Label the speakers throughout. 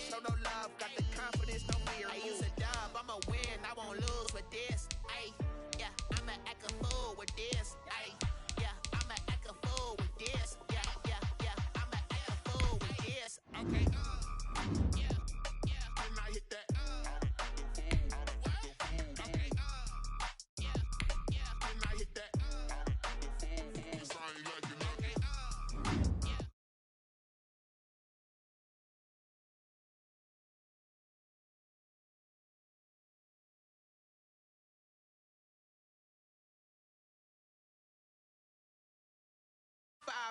Speaker 1: Show no love, got the confidence, no fear. I use a dub, I'ma win, I won't lose with this. Ay, yeah, I'ma act a fool with this. Ay, yeah, I'ma act a fool with this. Yeah, yeah, yeah, I'ma act a fool with this. Okay, yeah, yeah, then I hit that. Okay, yeah, yeah, then I hit that.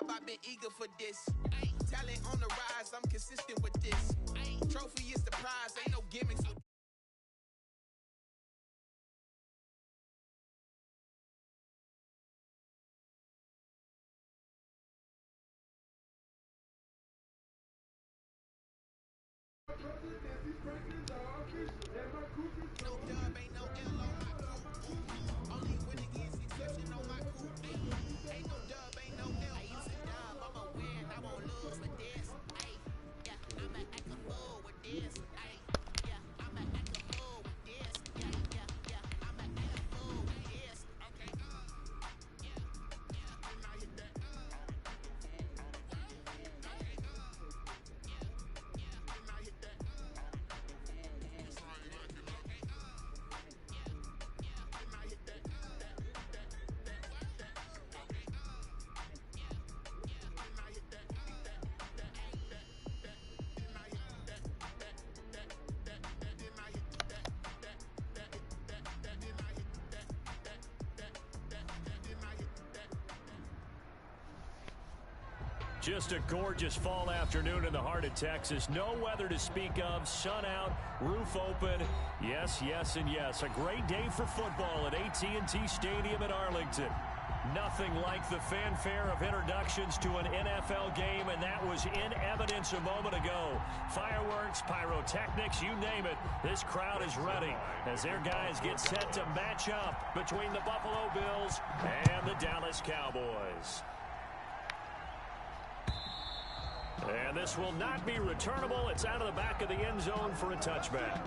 Speaker 1: I've been eager for this. Talent on the rise, I'm consistent with this. Trophy is the prize, ain't no gimmicks with no dub, ain't no L on my coupe. Only win against exception on my coupe. Ain't no dub, ain't no L. I use a dub, I'ma win, I won't lose with this. Yeah, I'ma act a fool with this. Yeah, I'ma act a fool with this. Yeah, yeah, yeah, I'ma act a fool with this. Okay, yeah, yeah, then I hit that. Okay, yeah, yeah, then I hit that.
Speaker 2: Just a gorgeous fall afternoon in the heart of Texas. No weather to speak of. Sun out, roof open. Yes, yes, and yes. A great day for football at AT&T Stadium in Arlington. Nothing like the fanfare of introductions to an NFL game, and that was in evidence a moment ago. Fireworks, pyrotechnics, you name it. This crowd is ready as their guys get set to match up between the Buffalo Bills and the Dallas Cowboys. And this will not be returnable. It's out of the back of the end zone for a touchback.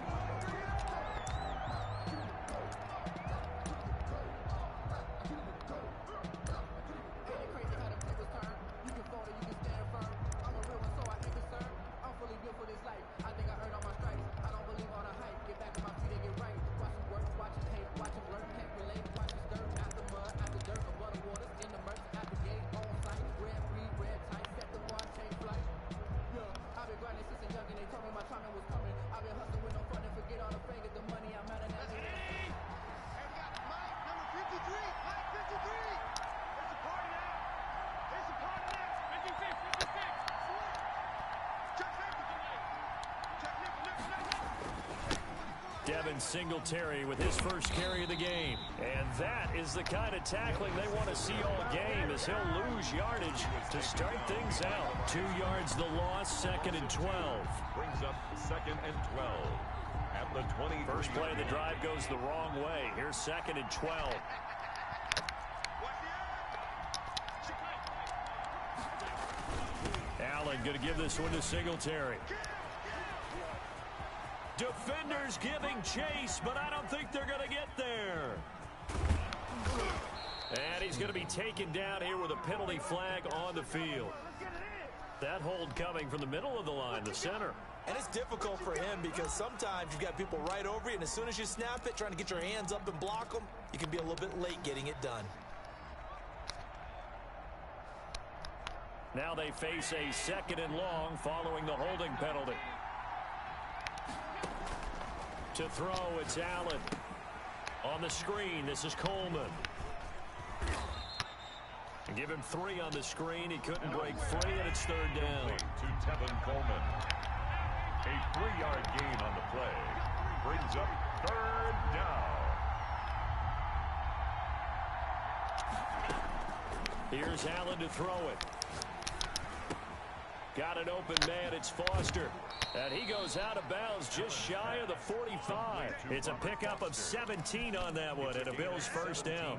Speaker 2: Singletary with his first carry of the game. And that is the kind of tackling they want to see all game, as he'll lose yardage to start things out. 2 yards the loss, 2nd and 12.
Speaker 3: Brings up 2nd and 12 at the 20.
Speaker 2: First play of the drive goes the wrong way. Here's 2nd and 12. Allen going to give this one to Singletary. Defenders giving chase, but I don't think they're going to get there. And he's going to be taken down here with a penalty flag on the field. That hold coming from the middle of the line, the center.
Speaker 4: And it's difficult for him because sometimes you've got people right over you, and as soon as you snap it, trying to get your hands up and block them, you can be a little bit late getting it done.
Speaker 2: Now they face a 2nd and long following the holding penalty. To throw, it's Allen. On the screen, this is Coleman. And give him 3 on the screen. He couldn't break free, and it's 3rd down.
Speaker 3: To Tevin Coleman. A 3-yard gain on the play. Brings up 3rd down.
Speaker 2: Here's Allen to throw it. Got an open man. It's Foster. And he goes out of bounds just shy of the 45. It's a pickup of 17 on that one, and a Bills first down.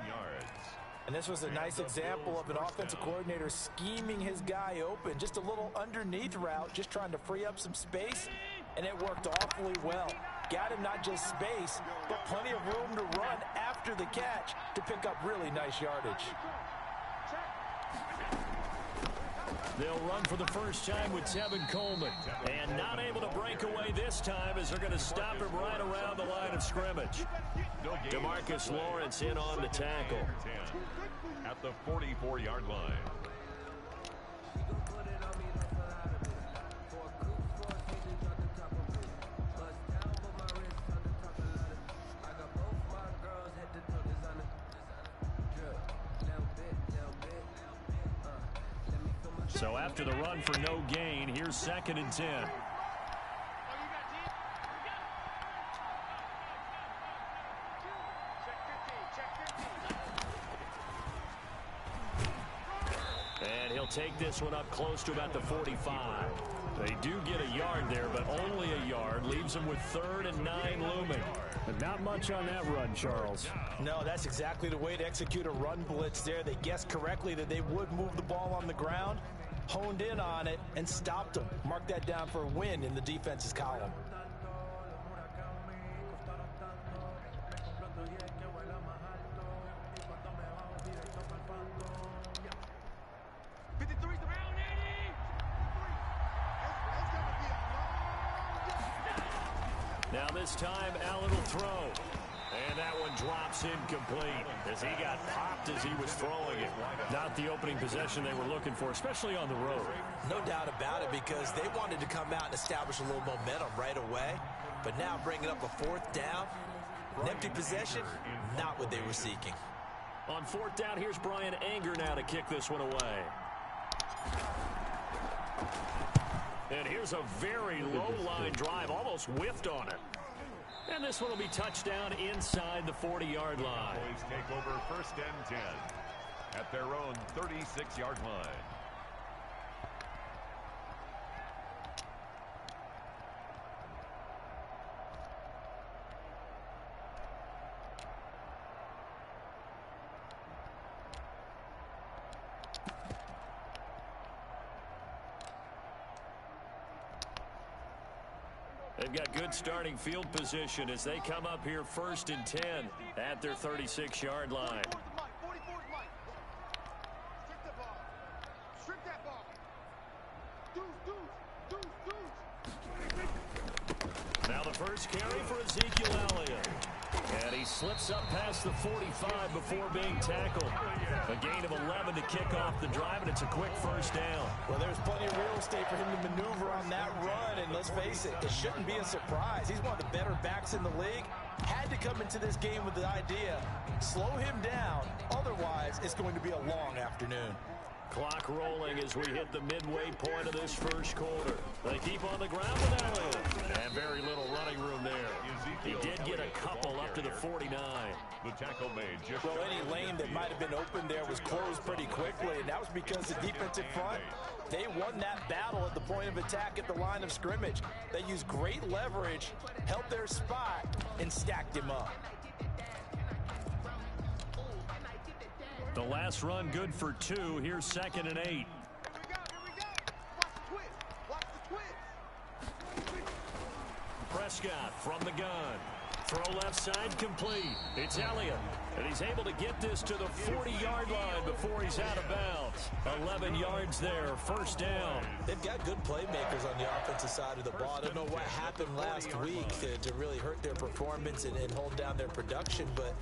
Speaker 4: And this was a nice example of an offensive coordinator scheming his guy open. Just a little underneath route, just trying to free up some space, and it worked awfully well. Got him not just space, but plenty of room to run after the catch to pick up really nice yardage.
Speaker 2: They'll run for the first time with Tevin Coleman. And not able to break away this time as they're going to stop him right around the line of scrimmage. DeMarcus Lawrence in on the tackle.
Speaker 3: At the 44-yard line.
Speaker 2: So after the run for no gain, here's 2nd and 10. And he'll take this one up close to about the 45. They do get a yard there, but only a yard. Leaves them with 3rd and 9 looming. But not much on that run, Charles.
Speaker 4: No, that's exactly the way to execute a run blitz there. They guessed correctly that they would move the ball on the ground, honed in on it, and stopped them. Mark that down for a win in the defense's column.
Speaker 2: Now this time, Allen will throw. And that one drops incomplete as he got popped as he was throwing it. Not the opening possession they were looking for, especially on the road.
Speaker 4: No doubt about it, because they wanted to come out and establish a little momentum right away. But now bringing up a 4th down, an empty possession, not what they were seeking.
Speaker 2: On 4th down, here's Brian Anger now to kick this one away. And here's a very low-line drive, almost whiffed on it. And this one will be touchdown inside the 40-yard line.
Speaker 3: Cowboys take over 1st and 10 at their own 36-yard line.
Speaker 2: They've got good starting field position as they come up here 1st and 10 at their 36-yard line. Now the first carry for Ezekiel Elliott. And he slips up past the 45 before being tackled. A gain of 11 to kick off the drive, and it's a quick 1st down.
Speaker 4: Well, there's plenty of real estate for him to maneuver on that run, and let's face it, it shouldn't be a surprise. He's one of the better backs in the league. Had to come into this game with the idea, slow him down, otherwise it's going to be a long afternoon.
Speaker 2: Clock rolling as we hit the midway point of this 1st quarter. They keep on the ground with Elliott. And very little running room there. He did get a couple up to the 49.
Speaker 3: The tackle made.
Speaker 4: Well, any lane that might have been open there was closed pretty quickly, and that was because the defensive front, they won that battle at the point of attack at the line of scrimmage. They used great leverage, held their spot, and stacked him up.
Speaker 2: The last run good for 2. Here's 2nd and 8. Prescott from the gun. Throw left side complete. It's Elliott. And he's able to get this to the 40-yard line before he's out of bounds. 11 yards there, 1st down.
Speaker 4: They've got good playmakers on the offensive side of the ball. I don't know what happened last week to really hurt their performance and hold down their production, but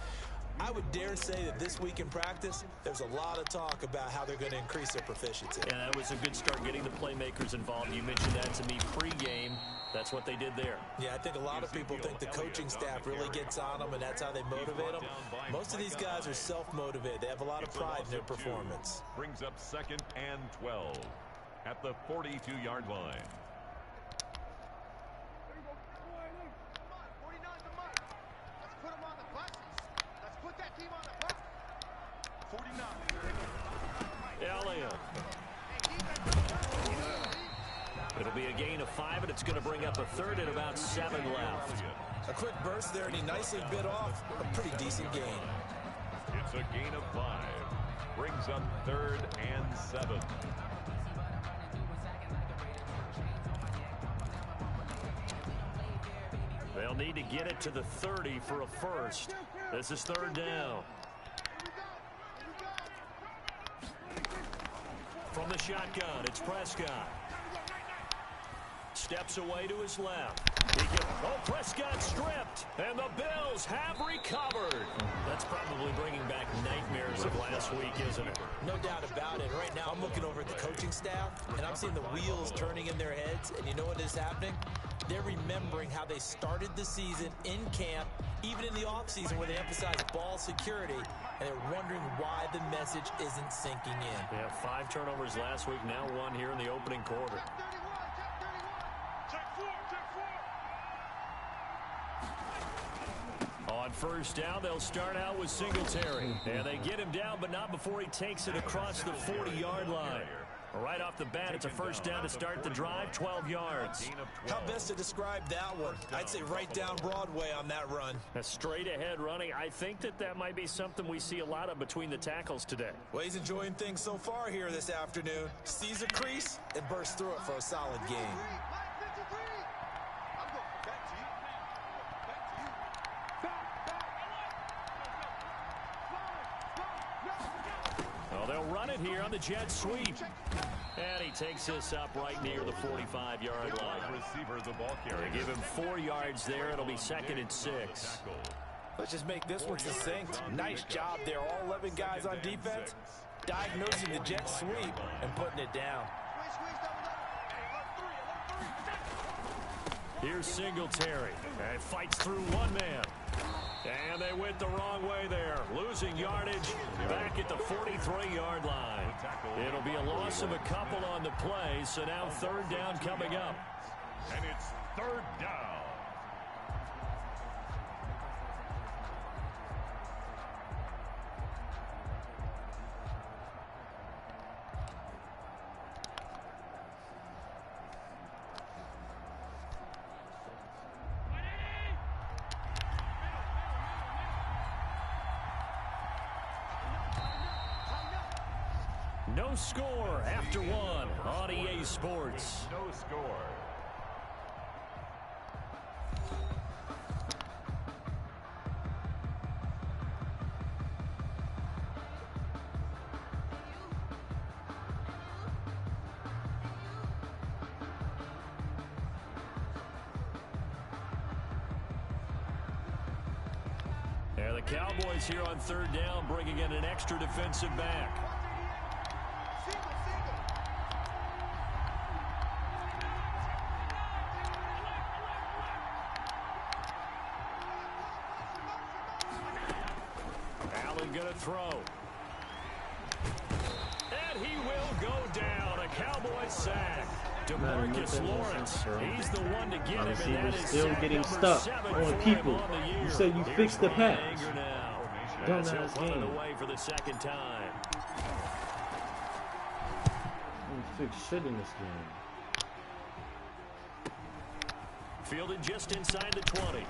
Speaker 4: I would dare say that this week in practice, there's a lot of talk about how they're going to increase their proficiency.
Speaker 2: Yeah, that was a good start getting the playmakers involved. You mentioned that to me pregame. That's what they did there.
Speaker 4: Yeah, I think a lot of people think the coaching staff really gets on them, and that's how they motivate them. Most of these guys are self-motivated. They have a lot of pride in their performance.
Speaker 3: Brings up 2nd and 12 at the 42-yard line.
Speaker 2: Elliott. It'll be a gain of 5, and it's going to bring up a 3rd and about 7 left.
Speaker 4: A quick burst there, and he nicely bit off a pretty decent gain.
Speaker 3: It's a gain of 5. Brings up 3rd and 7.
Speaker 2: They'll need to get it to the 30 for a first. This is 3rd down. From the shotgun, it's Prescott. Steps away to his left. Prescott stripped, and the Bills have recovered. That's probably bringing back nightmares of last week, isn't it?
Speaker 4: No doubt about it. Right now, I'm looking over at the coaching staff, and I'm seeing the wheels turning in their heads, and you know what is happening? They're remembering how they started the season in camp, even in the offseason where they emphasized ball security, and they're wondering why the message isn't sinking in.
Speaker 2: Yeah, 5 turnovers last week, now 1 here in the opening quarter. On first down, they'll start out with Singletary. And they get him down, but not before he takes it across the 40-yard line. Right off the bat, it's a first down to start the drive, 12 yards.
Speaker 4: How best to describe that one? I'd say right down Broadway on that run.
Speaker 2: A straight-ahead running. I think that might be something we see a lot of between the tackles today.
Speaker 4: Well, he's enjoying things so far here this afternoon. Sees a crease and bursts through it for a solid gain.
Speaker 2: They'll run it here on the jet sweep. And he takes this up right near the 45-yard line.
Speaker 3: Receiver, the ball carrier.
Speaker 2: They give him 4 yards there. It'll be 2nd and 6.
Speaker 4: Let's just make this one succinct. Nice job there. All 11 guys on defense diagnosing the jet sweep and putting it down.
Speaker 2: Here's Singletary. And fights through one man. And they went the wrong way there. Losing yardage back at the 43-yard line. It'll be a loss of a couple on the play, so now 3rd down coming up.
Speaker 3: And it's 3rd down.
Speaker 2: No score after 1 on EA Sports.
Speaker 3: No score.
Speaker 2: Yeah, the Cowboys here on 3rd down, bringing in an extra defensive back. Going to throw. And he will go down. A Cowboy sack. DeMarcus Lawrence. He's the one to get him. And that is
Speaker 5: still getting stuck on people. You said you fixed the pass.
Speaker 2: Dumbass game. Away for the 2nd time.
Speaker 5: You fix shit in this game.
Speaker 2: Fielded just inside the 20.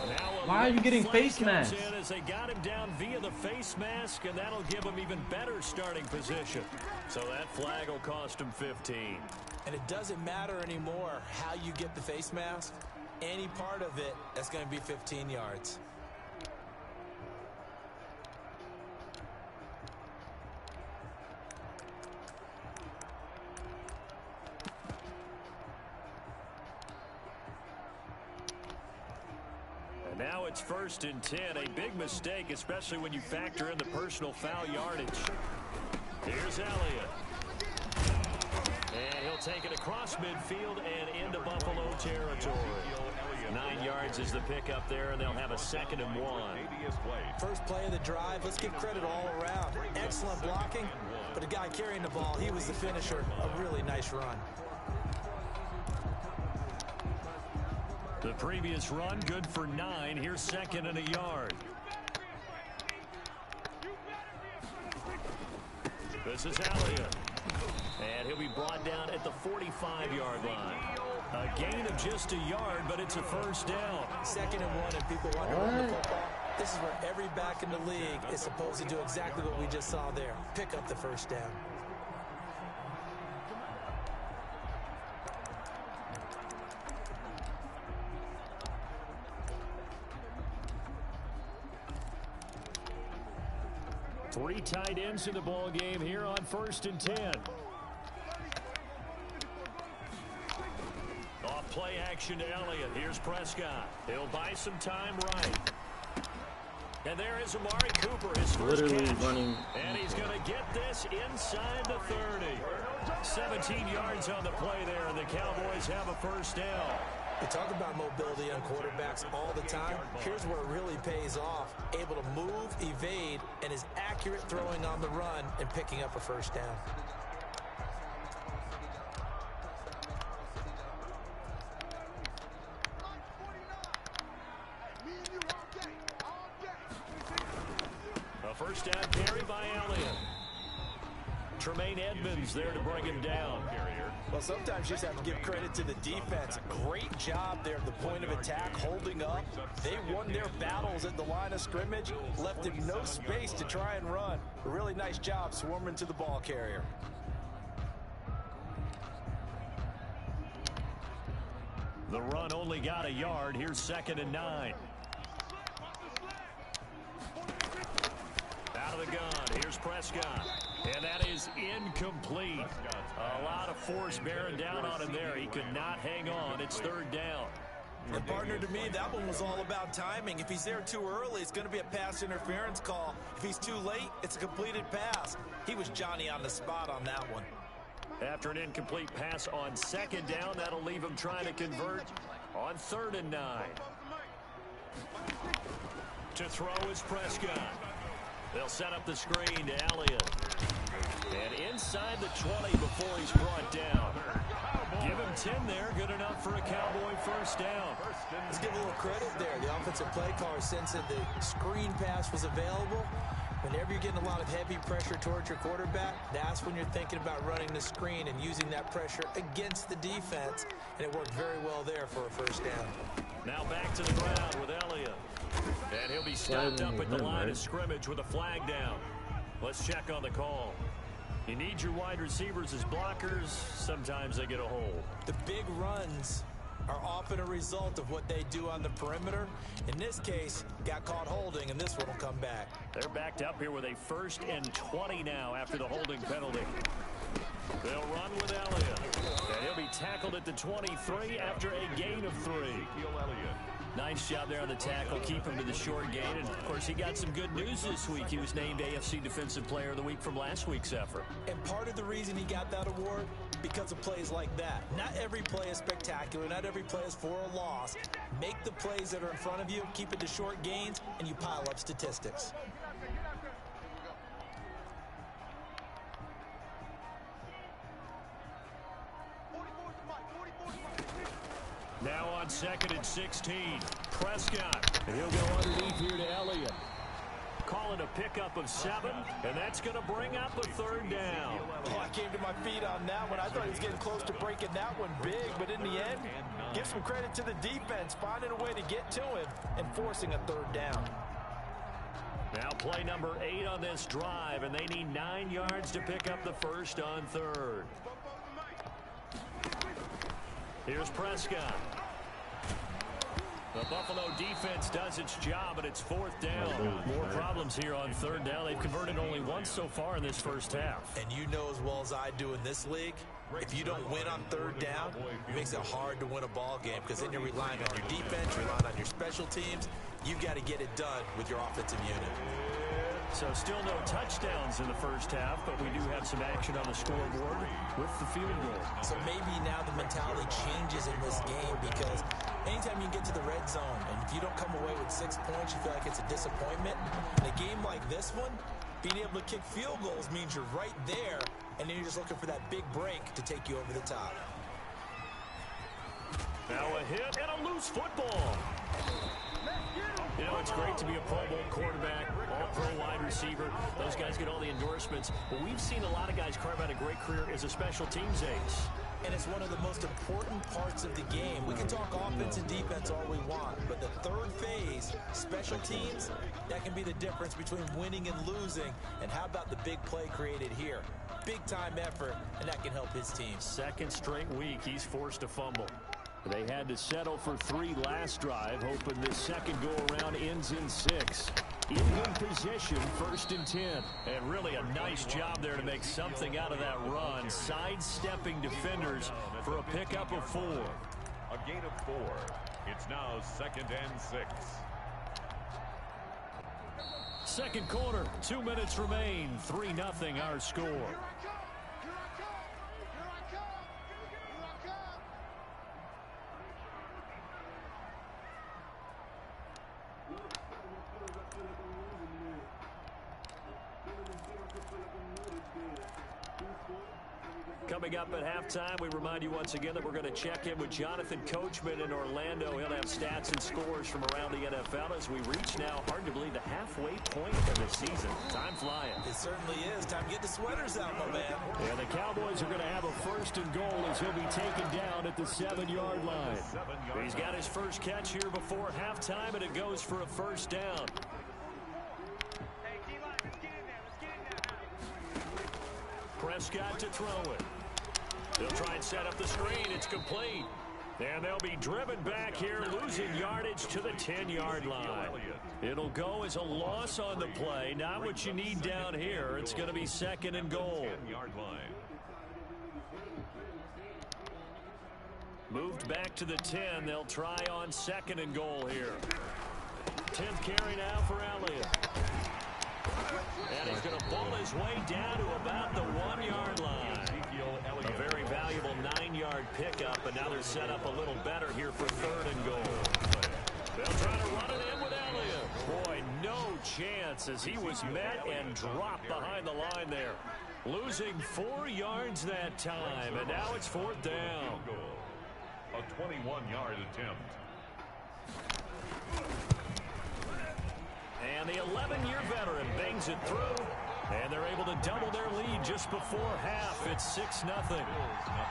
Speaker 2: Now
Speaker 5: why are you getting face masks?
Speaker 2: As they got him down via the face mask, and that'll give him even better starting position. So that flag will cost him 15.
Speaker 4: And it doesn't matter anymore how you get the face mask. Any part of it, that's going to be 15 yards.
Speaker 2: Now it's 1st and 10. A big mistake, especially when you factor in the personal foul yardage. Here's Elliott. And he'll take it across midfield and into Buffalo territory. 9 yards is the pickup there, and they'll have a 2nd and 1.
Speaker 4: First play of the drive. Let's give credit all around. Excellent blocking, but the guy carrying the ball, he was the finisher. A really nice run.
Speaker 2: The previous run, good for 9. Here's 2nd and a yard. This is Elliott. And he'll be brought down at the 45-yard line. A gain of just a yard, but it's a 1st down.
Speaker 4: 2nd and 1, and people wonder when the football. This is where every back in the league is supposed to do exactly what we just saw there. Pick up the first down.
Speaker 2: Three tight ends in the ball game here on 1st and 10. Off play action to Elliott. Here's Prescott. He'll buy some time right. And there is Amari Cooper, his first catch.
Speaker 5: Running.
Speaker 2: And he's going to get this inside the 30. 17 yards on the play there, and the Cowboys have a first down.
Speaker 4: We talk about mobility on quarterbacks all the time. Here's where it really pays off. Able to move, evade, and is accurate throwing on the run and picking up a first down.
Speaker 2: A first down carry by Elliott. Tremaine Edmonds there to bring him down.
Speaker 4: Well, sometimes you just have to give credit to the defense. Great job there at the point of attack, holding up. They won their battles at the line of scrimmage, left him no space to try and run. A really nice job swarming to the ball carrier.
Speaker 2: The run only got a yard. Here's 2nd and 9. Out of the gun. Here's Prescott. And that is incomplete. A lot of force bearing down on him there. He could not hang on. It's 3rd down.
Speaker 4: And partner, to me, that one was all about timing. If he's there too early, it's going to be a pass interference call. If he's too late, it's a completed pass. He was Johnny on the spot on that one.
Speaker 2: After an incomplete pass on 2nd down, that'll leave him trying to convert on 3rd and 9. To throw is Prescott. They'll set up the screen to Elliott. And inside the 20 before he's brought down. Give him 10 there. Good enough for a Cowboy first down.
Speaker 4: Let's give a little credit there. The offensive play caller sensed that the screen pass was available. Whenever you're getting a lot of heavy pressure towards your quarterback, that's when you're thinking about running the screen and using that pressure against the defense. And it worked very well there for a first down.
Speaker 2: Now back to the ground with Elliott. And he'll be stopped up at the line of scrimmage with a flag down. Let's check on the call. You need your wide receivers as blockers. Sometimes they get a hold.
Speaker 4: The big runs are often a result of what they do on the perimeter. In this case, got caught holding, and this one will come back.
Speaker 2: They're backed up here with a 1st and 20 now after the holding penalty. They'll run with Elliott. And he'll be tackled at the 23 after a gain of 3. Nice job there on the tackle. Keep him to the short gain. And, of course, he got some good news this week. He was named AFC Defensive Player of the Week from last week's effort.
Speaker 4: And part of the reason he got that award, because of plays like that. Not every play is spectacular. Not every play is for a loss. Make the plays that are in front of you, keep it to short gains, and you pile up statistics.
Speaker 2: Now on 2nd and 16. Prescott. And he'll go underneath here to Elliott. Calling a pickup of 7, and that's going to bring up a 3rd down.
Speaker 4: Oh, I came to my feet on that one. I thought he was getting close to breaking that one big, but in the end, give some credit to the defense, finding a way to get to him and forcing a 3rd down.
Speaker 2: Now play number 8 on this drive, and they need 9 yards to pick up the first on 3rd. Here's Prescott. The Buffalo defense does its job, and it's 4th down. More problems here on 3rd down. They've converted only once so far in this first half.
Speaker 4: And you know as well as I do in this league, if you don't win on 3rd down, it makes it hard to win a ball game because then you're relying on your defense, relying on your special teams. You've got to get it done with your offensive unit.
Speaker 2: So still no touchdowns in the first half, but we do have some action on the scoreboard with the field goal. So
Speaker 4: maybe now the mentality changes in this game because anytime you get to the red zone and if you don't come away with 6 points, you feel like it's a disappointment. In a game like this one, being able to kick field goals means you're right there, and then you're just looking for that big break to take you over the top.
Speaker 2: Now a hit and a loose football. You know, it's great to be a Pro Bowl quarterback, all-pro wide receiver. Those guys get all the endorsements. But we've seen a lot of guys carve out a great career as a special teams ace.
Speaker 4: And it's one of the most important parts of the game. We can talk offense and defense all we want, but the third phase, special teams, that can be the difference between winning and losing. And how about the big play created here? Big time effort, and that can help his team.
Speaker 2: Second straight week, he's forced a fumble. They had to settle for 3 last drive, hoping this second go-around ends in 6. In good position, 1st and 10. And really a nice job there to make something out of that run, sidestepping defenders for a pickup of 4.
Speaker 3: A gain of 4. It's now 2nd and 6.
Speaker 2: Second quarter, 2 minutes remain, 3-0 our score. Coming up at halftime, we remind you once again that we're going to check in with Jonathan Coachman in Orlando. He'll have stats and scores from around the NFL as we reach now, hard to believe, the halfway point of the season. Time flying.
Speaker 4: It certainly is. Time to get the sweaters out, my man.
Speaker 2: And the Cowboys are going to have a 1st and goal as he'll be taken down at the 7-yard line. He's got his first catch here before halftime, and it goes for a 1st down. Prescott to throw it. They'll try and set up the screen. It's complete. And they'll be driven back here, losing yardage to the 10-yard line. It'll go as a loss on the play. Not what you need down here. It's going to be 2nd and goal. Moved back to the 10. They'll try on 2nd and goal here. 10th carry now for Elliott. And he's going to ball his way down to about the 1-yard line. A very valuable 9-yard pickup, and now they're set up a little better here for 3rd and goal. They'll try to run it in with Elliott. Boy, no chance as he was met and dropped behind the line there. Losing 4 yards that time, and now it's 4th down.
Speaker 3: A 21-yard attempt.
Speaker 2: And the 11-year veteran bangs it through, and they're able to double their lead just before half. It's 6-0.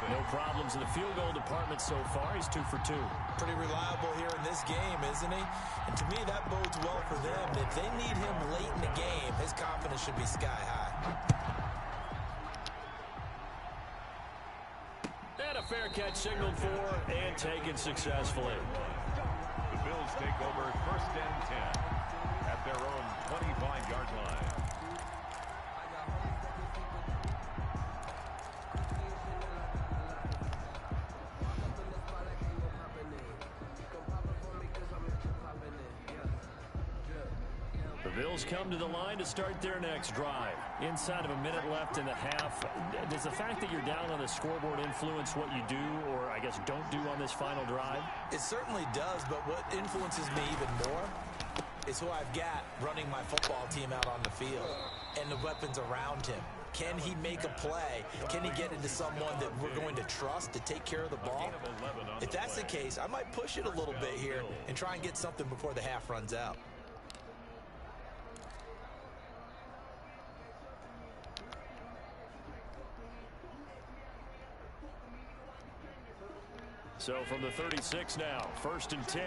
Speaker 2: No problems in the field goal department so far. He's 2 for 2.
Speaker 4: Pretty reliable here in this game, isn't he? And to me, that bodes well for them. If they need him late in the game, his confidence should be sky high.
Speaker 2: And a fair catch signaled for and taken successfully.
Speaker 3: The Bills take over 1st and 10 at their own 25-yard line.
Speaker 2: The Bills come to the line to start their next drive. Inside of a minute left in the half, does the fact that you're down on the scoreboard influence what you do, or I guess don't do on this final drive?
Speaker 4: It certainly does, but what influences me even more is who I've got running my football team out on the field and the weapons around him. Can he make a play? Can he get into someone that we're going to trust to take care of the ball? If that's the case, I might push it a little bit here and try and get something before the half runs out.
Speaker 2: So from the 36 now, 1st and 10.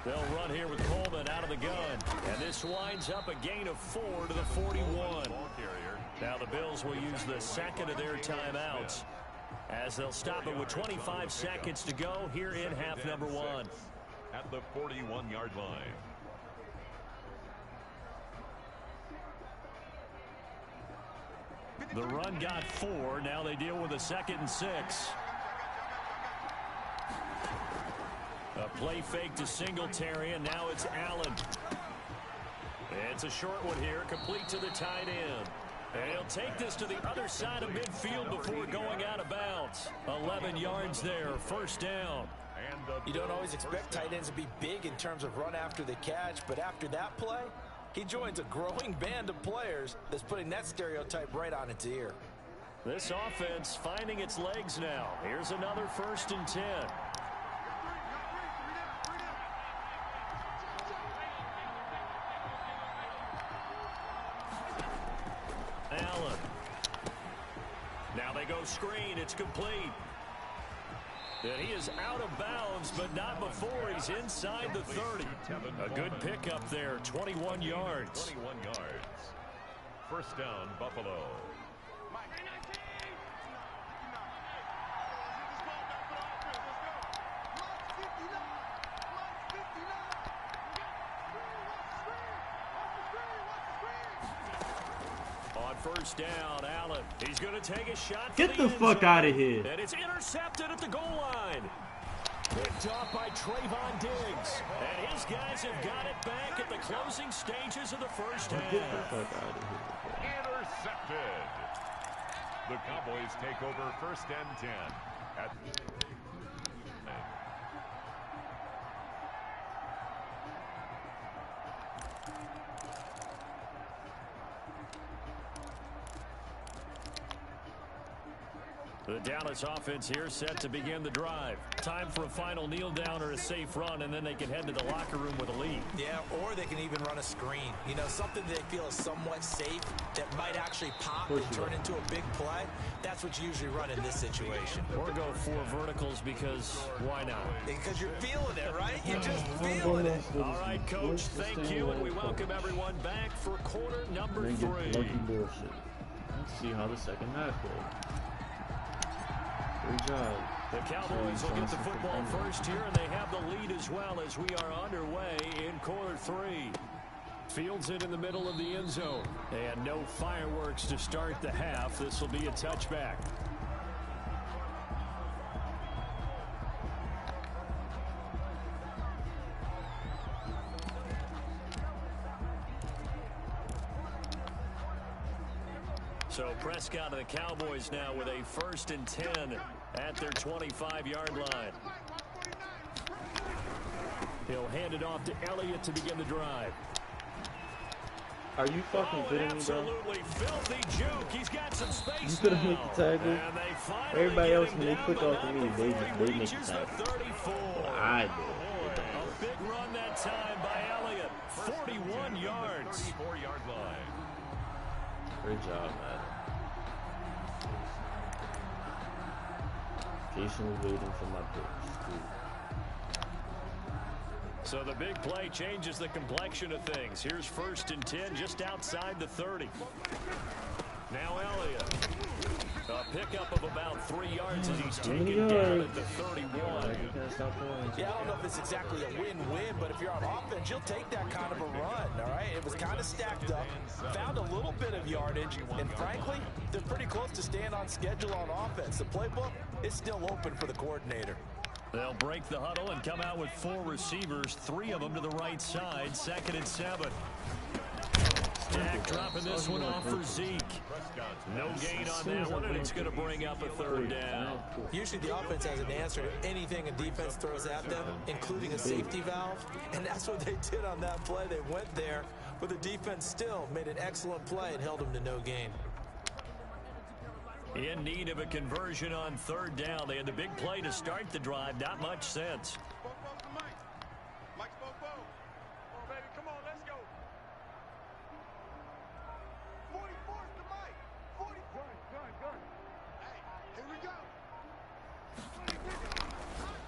Speaker 2: They'll run here with Coleman out of the gun. And this winds up a gain of 4 to the 41. Now the Bills will use the 2nd of their timeouts as they'll stop it with 25 seconds to go here in half number 1.
Speaker 3: At the 41-yard line.
Speaker 2: The run got 4. Now they deal with a 2nd and 6. A play fake to Singletary, and now it's Allen. It's a short one here, complete to the tight end. And he'll take this to the other side of midfield before going out of bounds. 11 yards there, 1st down.
Speaker 4: You don't always expect tight ends to be big in terms of run after the catch, but after that play, he joins a growing band of players that's putting that stereotype right on its ear.
Speaker 2: This offense finding its legs now. Here's another 1st and 10. Allen. complete. And he is out of bounds, but not before he's inside the 30. A good pickup there, 21 yards.
Speaker 3: 21 yards. First down, Buffalo.
Speaker 2: On first down, Allen. He's going to take a shot.
Speaker 5: Get the fuck out of here.
Speaker 2: And it's intercepted at the goal line. Picked off by Trayvon Diggs. And his guys have got it back at the closing stages of the first half.
Speaker 5: Get the fuck out of here.
Speaker 3: Intercepted. The Cowboys take over first and 10. At
Speaker 2: the Dallas offense here set to begin the drive. Time for a final kneel down or a safe run, and then they can head to the locker room with a lead.
Speaker 4: Yeah, or they can even run a screen. You know, something they feel is somewhat safe that might actually pop and turn into a big play. That's what you usually run in this situation.
Speaker 2: Or go 4 verticals because why not?
Speaker 4: Because you're feeling it, right? You're just feeling it.
Speaker 2: All right, Coach, thank you, and we welcome everyone back for quarter number 3.
Speaker 5: Let's see how the second half goes. Great job.
Speaker 2: The Cowboys will get the football first here, and they have the lead as well as we are underway in quarter 3. Fields it in the middle of the end zone. And no fireworks to start the half. This will be a touchback. So Prescott and the Cowboys now with a 1st and 10 at their 25-yard line. He'll hand it off to Elliott to begin the drive.
Speaker 5: Are you fucking kidding me, bro?
Speaker 2: Absolutely filthy joke. He's got some space.
Speaker 5: You could have made the tackle. Everybody else, when they click off of me, they make the tackle. Well, I did.
Speaker 2: A big run that time by Elliott. 41 yards.
Speaker 3: 34-yard line.
Speaker 5: Great job, man. Patiently waiting for my picks.
Speaker 2: So the big play changes the complexion of things. Here's 1st and 10 just outside the 30. Now Elliott. A pickup of about 3 yards as he's taken down at the 31.
Speaker 4: Yeah, I don't know if it's exactly a win-win, but if you're on offense, you'll take that kind of a run, all right? It was kind of stacked up, found a little bit of yardage, and frankly, they're pretty close to staying on schedule on offense. The playbook is still open for the coordinator.
Speaker 2: They'll break the huddle and come out with 4 receivers, 3 of them to the right side, 2nd and 7. Dak dropping this one off for Zeke. No gain on that one, and it's going to bring up a 3rd down.
Speaker 4: Usually the offense has an answer to anything a defense throws at them, including a safety valve, and that's what they did on that play. They went there, but the defense still made an excellent play and held them to no gain.
Speaker 2: In need of a conversion on 3rd down. They had the big play to start the drive. Not much sense.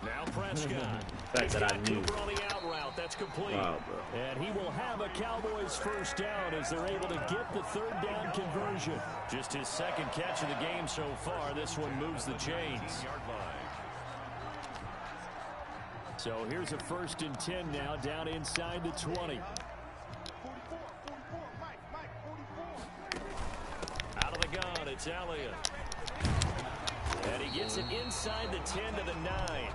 Speaker 2: Now Prescott.
Speaker 5: The fact that I knew.
Speaker 2: Cooper on the out route. That's complete.
Speaker 5: Wow, bro.
Speaker 2: And he will have a Cowboys 1st down as they're able to get the 3rd down conversion. Just his 2nd catch of the game so far. This one moves the chains. So here's a 1st and 10 now down inside the 20. Out of the gun, it's Elliott. And he gets it inside the 10 to the 9.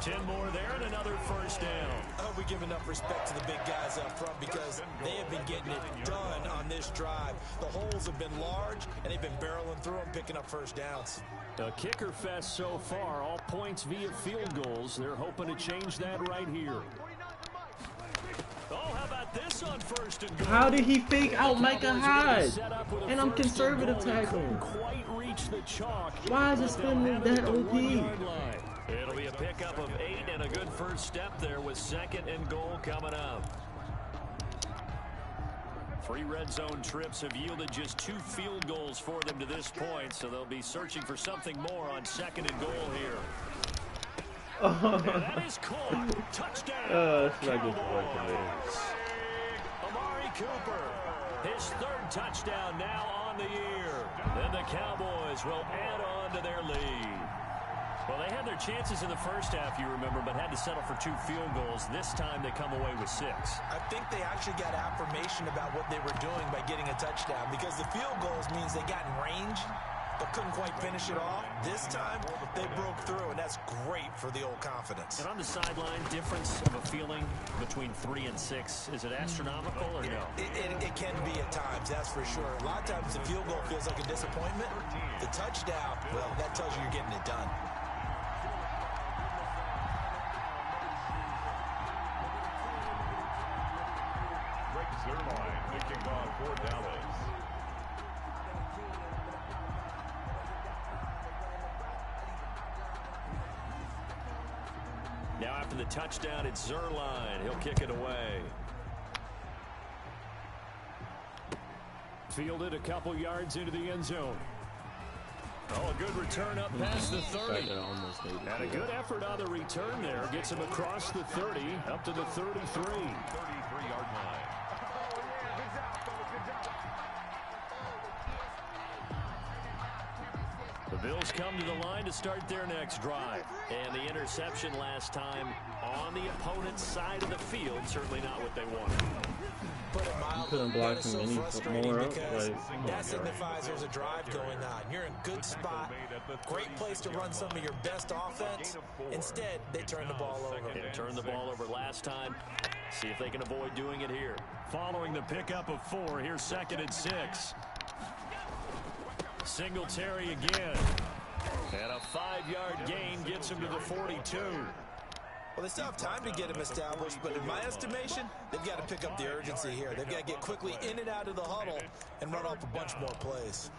Speaker 2: 10 more there and another 1st down.
Speaker 4: I hope we give enough respect to the big guys up front because they have been getting it done on this drive. The holes have been large, and they've been barreling through them, picking up 1st downs.
Speaker 2: A kicker fest so far, all points via field goals. They're hoping to change that right here. Oh, how about this on 1st and goal?
Speaker 5: How did he fake out Micah Hyde? And I'm conservative tackling.
Speaker 2: Quite reach the chalk.
Speaker 5: Why is it spinning that OP?
Speaker 2: It'll be a pickup of 8 and a good 1st step there with 2nd and goal coming up. 3 red zone trips have yielded just 2 field goals for them to this point, so they'll be searching for something more on 2nd and goal here. And that is caught. Touchdown.
Speaker 5: That's not good for
Speaker 2: Cowboys. Amari Cooper, his 3rd touchdown now on the year. Then the Cowboys will add on to their lead. Well, they had their chances in the first half, you remember, but had to settle for 2 field goals. This time they come away with 6.
Speaker 4: I think they actually got affirmation about what they were doing by getting a touchdown, because the field goals means they got in range but couldn't quite finish it off. This time they broke through, and that's great for the old confidence.
Speaker 2: And on the sideline, difference of a feeling between 3 and 6, is it astronomical or no?
Speaker 4: It can be at times, that's for sure. A lot of times the field goal feels like a disappointment. The touchdown, well, that tells you you're getting it done.
Speaker 3: Zerline, the kickoff for Dallas.
Speaker 2: Now after the touchdown, it's Zerline. He'll kick it away. Fielded a couple yards into the end zone. Oh, a good return up past the 30. And a good effort on the return there. Gets him across the 30, up to the 33.
Speaker 3: 33-yard line.
Speaker 2: The Bills come to the line to start their next drive. And the interception last time on the opponent's side of the field, certainly not what they wanted.
Speaker 4: Put it mildly,
Speaker 5: couldn't block him any more up.
Speaker 4: That signifies there's a drive going on. You're in a good spot, great place to run some of your best offense. Instead, they turn the ball over.
Speaker 2: They turned the ball over last time. See if they can avoid doing it here. Following the pickup of 4, here's 2nd and 6. Singletary again. And a 5-yard gain gets him to the 42.
Speaker 4: Well, they still have time to get him established, but in my estimation, they've got to pick up the urgency here. They've got to get quickly in and out of the huddle and run off a bunch more plays.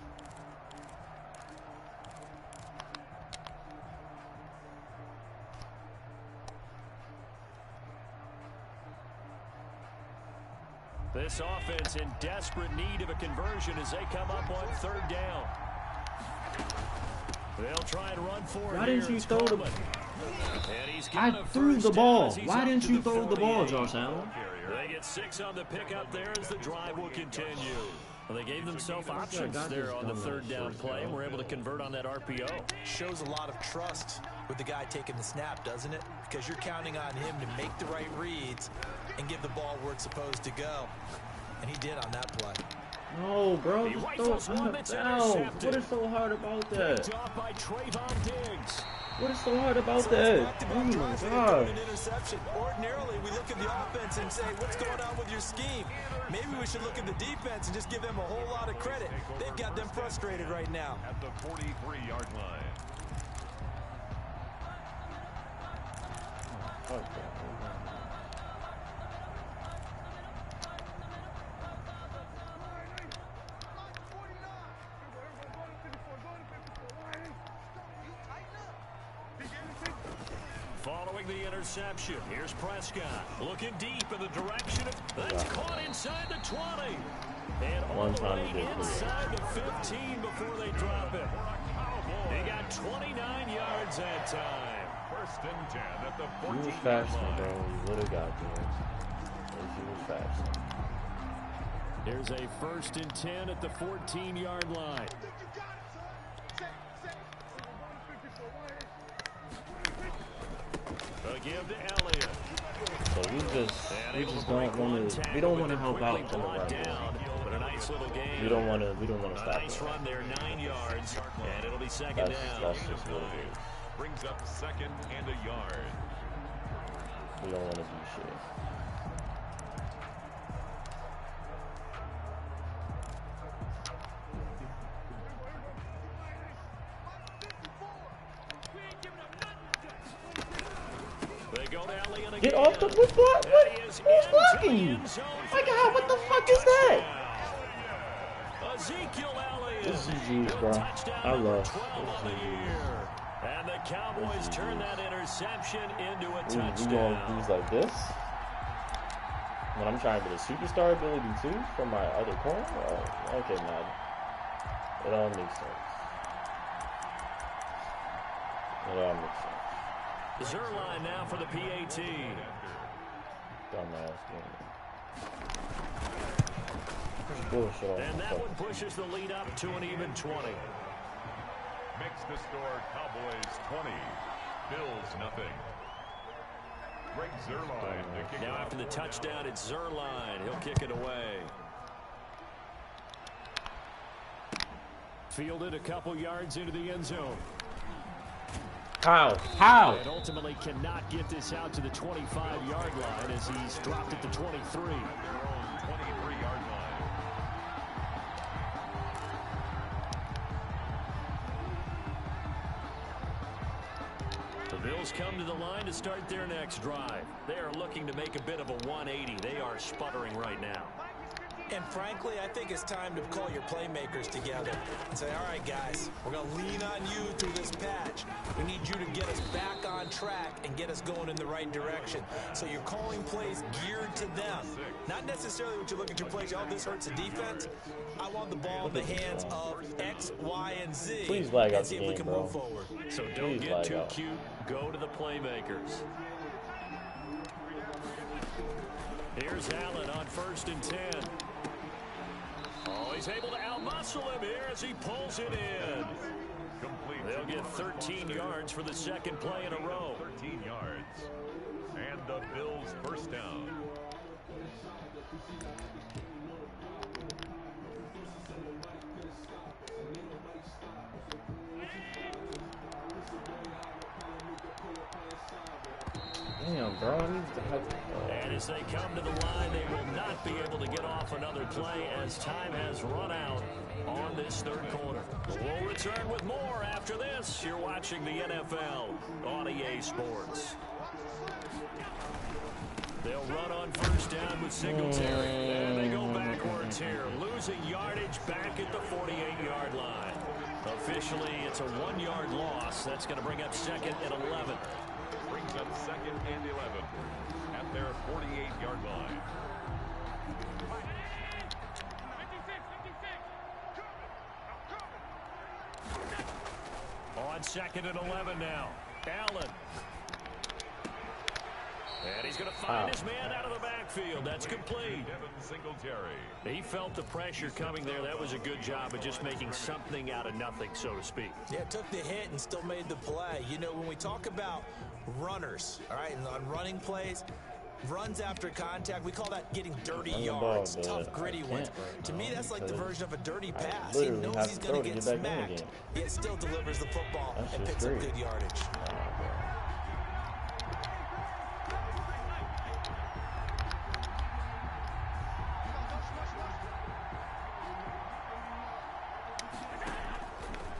Speaker 2: This offense in desperate need of a conversion as they come up on 3rd down. They'll try and run for it.
Speaker 5: Why didn't you throw the ball? I
Speaker 2: I
Speaker 5: threw the ball. Why didn't you throw the ball, Josh Allen?
Speaker 2: They get 6 on the pickup there as the drive will continue. Well, they gave themselves options there on the 3rd down play and were able to convert on that RPO.
Speaker 4: Shows a lot of trust with the guy taking the snap, doesn't it? Because you're counting on him to make the right reads and give the ball where it's supposed to go. And he did on that play.
Speaker 5: No, bro, just throw it down. What is so hard about that?
Speaker 2: By Trayvon Diggs.
Speaker 5: What is so hard about that? Oh my God.
Speaker 4: An interception. Ordinarily, we look at the offense and say, what's going on with your scheme? Maybe we should look at the defense and just give them a whole lot of credit. They've got them frustrated right now.
Speaker 3: At the 43-yard line.
Speaker 5: Okay.
Speaker 2: Following the interception, here's Prescott looking deep in the direction of that's caught inside the 20. And all the way inside the 15 before they drop it. They got 29 yards that time.
Speaker 3: 1st and 10 at the 14-yard line.
Speaker 5: He was faster, bro. He would have got there. He was faster.
Speaker 2: Here's a 1st and 10 at the 14-yard line. Give to Elliott.
Speaker 5: So we just don't want to help out on the run.
Speaker 2: But a nice little game.
Speaker 5: We don't want to stop it.
Speaker 2: Nice run there, 9 yards, and it'll be 2nd down.
Speaker 5: That's just what it is.
Speaker 3: Brings up 2nd and a yard.
Speaker 5: We don't want to do shit. Get off the what? Who's blocking you? My God, what the fuck is that? This is GG's, bro. I love
Speaker 2: and the Cowboys turn that interception into a touchdown.
Speaker 5: We gonna lose like this? When I'm trying to get a superstar ability too from my other corner? Oh, okay, man. It all makes sense. It all makes sense.
Speaker 2: Zerline now for the PAT.
Speaker 5: Dumbass game. Bullshit.
Speaker 2: And that one pushes the lead up to an even 20.
Speaker 3: Makes the score Cowboys 20, Bills nothing. Greg Zerline to kick
Speaker 2: now after the touchdown, it's Zerline. He'll kick it away. Fielded a couple yards into the end zone.
Speaker 5: How? How?
Speaker 2: And ultimately cannot get this out to the 25-yard line as he's dropped at the 23.
Speaker 3: 23-yard line.
Speaker 2: The Bills come to the line to start their next drive. They are looking to make a bit of a 180. They are sputtering right now.
Speaker 4: And frankly, I think it's time to call your playmakers together and say, all right, guys, we're going to lean on you through this patch. We need you to get us back on track and get us going in the right direction. So you're calling plays geared to them. Not necessarily what you look at your plays, oh, this hurts the defense. I want the ball in the hands of X, Y, and Z.
Speaker 5: Please lag out
Speaker 4: and see
Speaker 5: the
Speaker 4: if we
Speaker 5: game,
Speaker 4: can
Speaker 5: bro.
Speaker 4: move forward.
Speaker 2: So don't
Speaker 5: Please
Speaker 2: get too
Speaker 5: out.
Speaker 2: cute. Go to the playmakers. Here's Allen on 1st and 10. Oh, he's able to outmuscle him here as he pulls it in.
Speaker 3: Complete.
Speaker 2: They'll get 13 yards for the second play in a row.
Speaker 3: 13 yards. And the Bills first down.
Speaker 5: Damn, bro. I need to have.
Speaker 2: And as they come to the line, they will not be able to get off another play as time has run out on this third quarter. We'll return with more after this. You're watching the NFL on EA Sports. They'll run on 1st down with Singletary. And they go backwards here, losing yardage back at the 48-yard line. Officially, it's a 1-yard loss. That's going to bring up 2nd and 11.
Speaker 3: Brings up 2nd and 11 at their 48-yard line.
Speaker 2: On 2nd and 11 now. Allen. And he's going to find his man out of the backfield. That's complete.
Speaker 3: Devin Singletary.
Speaker 2: He felt the pressure coming there. That was a good job of just making something out of nothing, so to speak.
Speaker 4: Yeah, took the hit and still made the play. You know, when we talk about runners, all right, and on running plays, runs after contact, we call that getting dirty yards, tough, gritty ones. To me, that's like the version of a dirty pass. He knows he's going to get smacked, yet still delivers the football and picks up good yardage.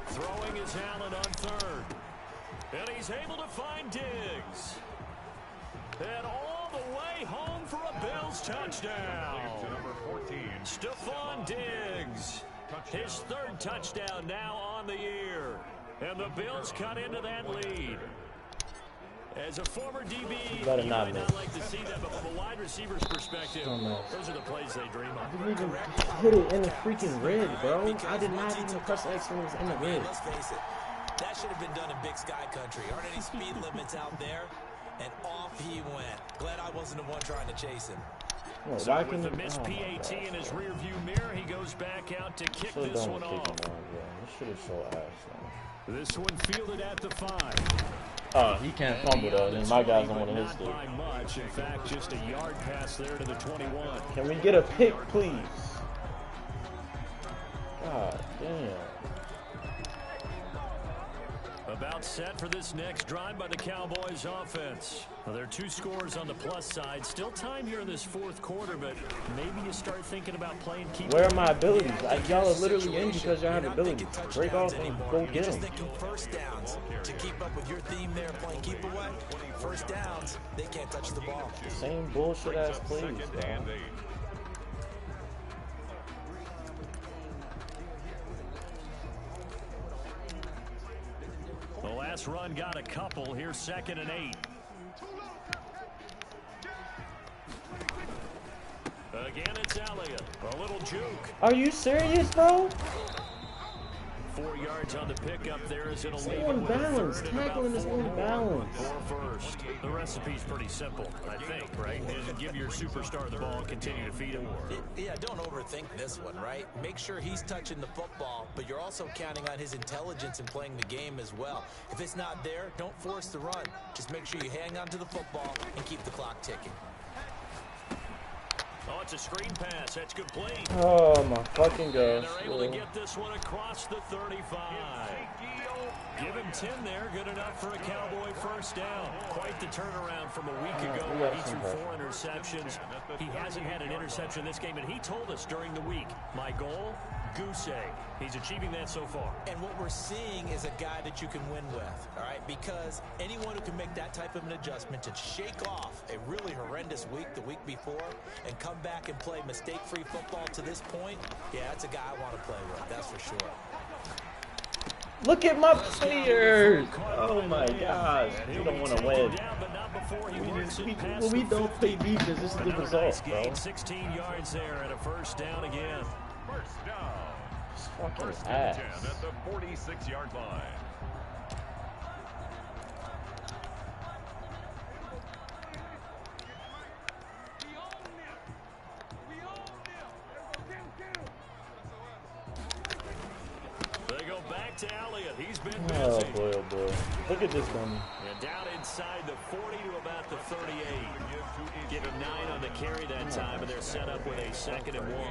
Speaker 2: Throwing is Allen on 3rd. And he's able to find Diggs. And all the way home for a Bills touchdown.
Speaker 3: To number 14.
Speaker 2: Stephon Diggs. His 3rd touchdown now on the year. And the Bills cut into that lead. As a former DB, you might not like to see that, but from a wide receiver's perspective, those are the plays they dream of.
Speaker 5: I didn't even hit it in the freaking red, bro. I did not even press X when it was in the red.
Speaker 4: Let's face it, that should have been done in Big Sky Country. Aren't any speed limits out there? And off he went. Glad I wasn't the one trying to chase him.
Speaker 5: Well,
Speaker 2: So with the missed PAT in his rearview mirror, he goes back out to kick this one off.
Speaker 5: This shit is so ass, man.
Speaker 2: This one fielded at the 5.
Speaker 5: Oh, he can't fumble though, then my guy's on one of his
Speaker 2: Not
Speaker 5: sticks.
Speaker 2: by much. In fact, just a yard pass there to the 21.
Speaker 5: Can we get a pick, please? God damn.
Speaker 2: About set for this next drive by the Cowboys offense. Well, there are 2 scores on the plus side. Still time here in this 4th quarter, but maybe you start thinking about playing keep.
Speaker 5: Where are my abilities? Y'all are literally in because y'all have abilities. Break off and go get them.
Speaker 4: Just thinking first downs to keep up with your theme there, playing keep away. First downs, they can't touch the ball.
Speaker 5: Same bullshit ass plays, bro.
Speaker 2: The last run got a couple. Here's 2nd and 8. Again, it's Elliott. A little juke.
Speaker 5: Are you serious, bro?
Speaker 2: 4 yards on the pickup there as it'll leave
Speaker 5: On balance. Tackling is on balance.
Speaker 2: For first. The recipe's pretty simple, I think, right? Is give your superstar the ball and continue to feed him.
Speaker 4: Yeah, don't overthink this one, right? Make sure he's touching the football, but you're also counting on his intelligence in playing the game as well. If it's not there, don't force the run. Just make sure you hang on to the football and keep the clock ticking.
Speaker 2: Oh, it's a screen pass. That's complete.
Speaker 5: Oh my fucking gosh.
Speaker 2: They're able to get this one across the 35. Give him 10 there. Good enough for a Cowboy first down. Quite the turnaround from a week ago. He threw 4 interceptions. He hasn't had an interception this game, and he told us during the week, my goal, goose egg. He's achieving that so far.
Speaker 4: And what we're seeing is a guy that you can win with, all right? Because anyone who can make that type of an adjustment to shake off a really horrendous week the week before and come back and play mistake-free football to this point, yeah, that's a guy I want to play with, that's for sure.
Speaker 5: Look at my players! Oh my gosh, we don't want to win. We don't play defense. This is the result, bro.
Speaker 2: 16 yards there and a first down again.
Speaker 3: First down.
Speaker 5: Fucking ass.
Speaker 3: At the 46-yard line.
Speaker 2: They go back to Elliott. He's been busy.
Speaker 5: Oh boy, oh boy. Look at this dummy.
Speaker 2: And down inside the 40 to about the 38. Give him 9 on the carry that time, and they're set up with a 2nd and 1.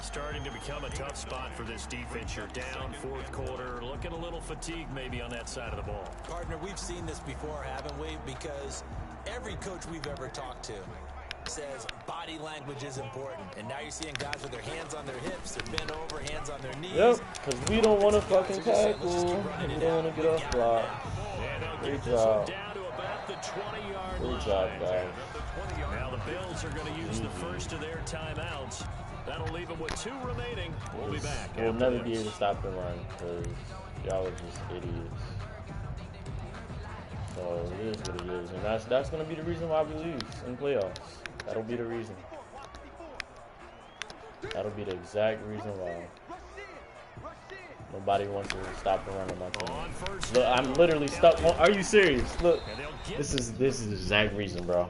Speaker 2: Starting to become a tough spot for this defense. You're down 4th quarter, looking a little fatigued maybe on that side of the ball.
Speaker 4: Partner, we've seen this before, haven't we? Because every coach we've ever talked to says body language is important. And now you're seeing guys with their hands on their hips, they're bent over, hands on their knees.
Speaker 5: Yep, because we don't want to fucking tackle. We don't want to get off block. Great job.
Speaker 2: Down to about the 20-yard line.
Speaker 5: Good job, guys.
Speaker 2: Now the Bills are going to use the first of their timeouts. That'll leave them with 2 remaining. We'll be back.
Speaker 5: We'll never be able to stop the run because y'all are just idiots. So it is what it is. And that's going to be the reason why we lose in playoffs. That'll be the reason. That'll be the exact reason why. Nobody wants to stop the run on my team. Look, I'm literally stuck on. Are you serious? Look, this is the exact reason, bro.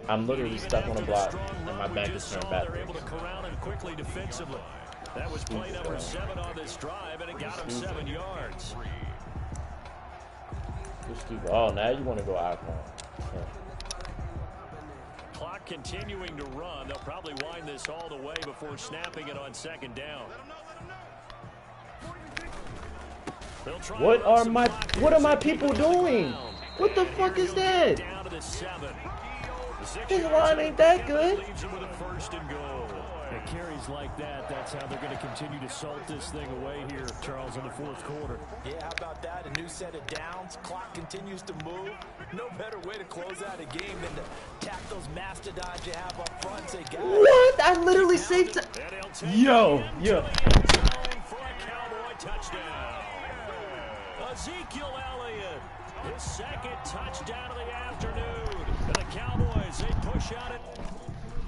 Speaker 5: I'm literally stuck on a block, and my back is turned back.
Speaker 2: They're able to corral him quickly defensively. That was play number 7 on this drive, and it got him 7 yards.
Speaker 5: You're stupid. Oh, now you want to go icon.
Speaker 2: Clock continuing to run. They'll probably wind this all the way before snapping it on 2nd down.
Speaker 5: What are my people doing? What the fuck is that?
Speaker 2: Down to the 7.
Speaker 5: This line ain't that good.
Speaker 2: Leaves him with a 1st and goal. It carries like that. That's how they're going to continue to salt this thing away here, Charles, in the 4th quarter.
Speaker 4: Yeah, how about that? A new set of downs. Clock continues to move. No better way to close out a game than to tap those mastodons you have up front and say, guys.
Speaker 5: What? I literally saved it. Yo.
Speaker 2: For a Cowboy touchdown. Ezekiel Elliott, his 2nd touchdown of the afternoon. And the Cowboys, they push out it